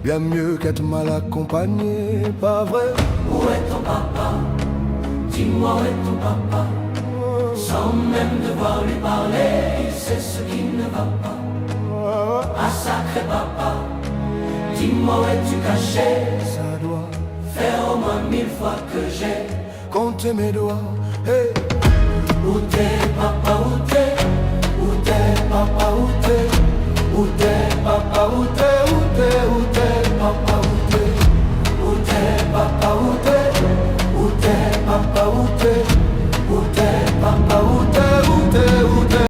bien mieux qu'être mal accompagné, pas vrai? Où est ton papa? Dis-moi où est ton papa? Sans même devoir lui parler, il sait ce qui ne va pas. Ah sacré papa, dis-moi où es-tu caché? Ça doit faire au moins 1000 fois que j'ai compté mes doigts. Hey. Où t'es papa, où t'es? Où t'es papa, où t'es? Où t'es papa, où t'es?